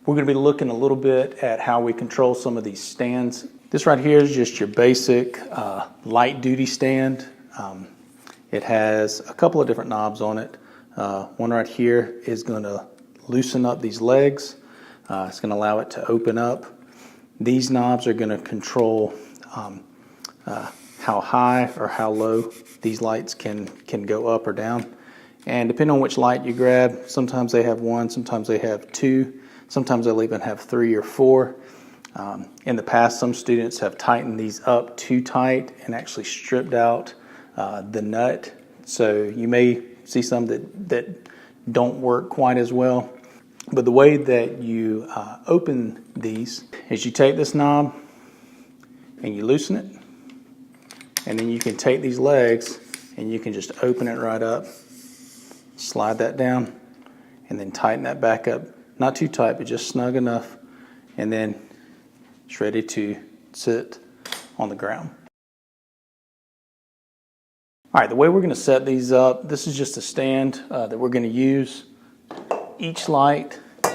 We're going to be looking a little bit at how we control some of these stands. This right here is just your basic light duty stand. It has a couple of different knobs on it. One right here is going to loosen up these legs. It's going to allow it to open up. These knobs are going to control how high or how low these lights can go up or down. And depending on which light you grab, sometimes they have one, sometimes they have two, sometimes they'll even have three or four. In the past, some students have tightened these up too tight and actually stripped out the nut. So you may see some that don't work quite as well. But the way that you open these is you take this knob and you loosen it. And then you can take these legs and you can just open it right up, slide that down, and then tighten that back up. Not too tight, but just snug enough. And then it's ready to sit on the ground. All right, the way we're going to set these up, this is just a stand that we're going to use. Each light, if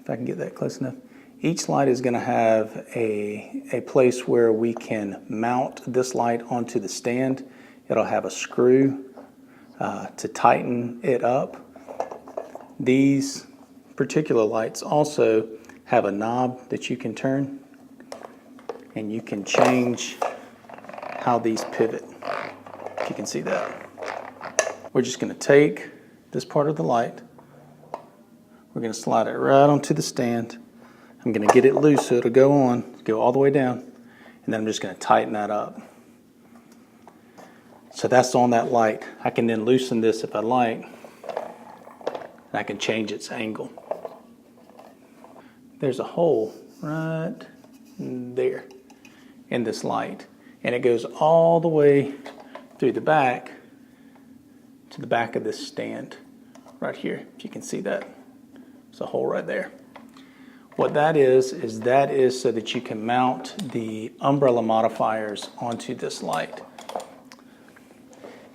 I can get that close enough, each light is going to have a place where we can mount this light onto the stand. It'll have a screw to tighten it up. These particular lights also have a knob that you can turn, and you can change how these pivot, if you can see that. We're just going to take this part of the light, we're going to slide it right onto the stand. I'm going to get it loose so it'll go all the way down, and then I'm just going to tighten that up. So that's on that light. I can then loosen this if I like, and I can change its angle. There's a hole right there in this light, and it goes all the way through the back to the back of this stand right here, if you can see that. There's a hole right there. What that is so that you can mount the umbrella modifiers onto this light.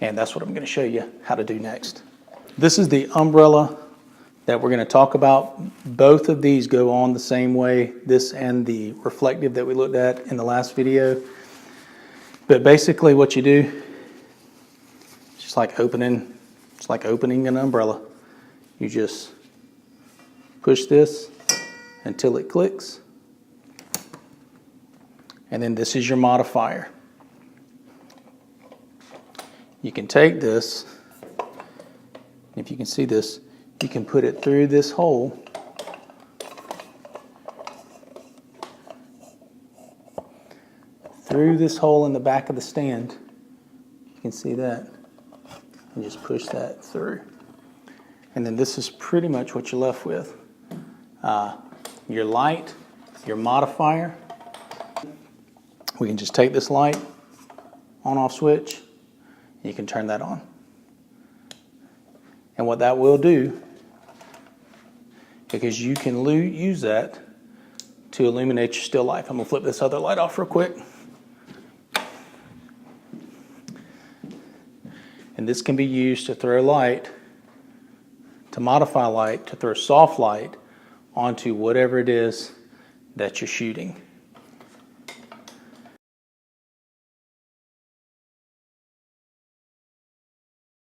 And that's what I'm going to show you how to do next. This is the umbrella that we're going to talk about. Both of these go on the same way, this and the reflective that we looked at in the last video. But basically what you do, it's just like opening an umbrella. You just push this until it clicks, and then this is your modifier. You can take this, if you can see this, you can put it through this hole in the back of the stand. You can see that, and just push that through. And then this is pretty much what you're left with. Your light, your modifier. We can just take this light, on-off switch, and you can turn that on. And what that will do, because you can use that to illuminate your still life. I'm going to flip this other light off real quick. And this can be used to throw light, to modify light, to throw soft light onto whatever it is that you're shooting.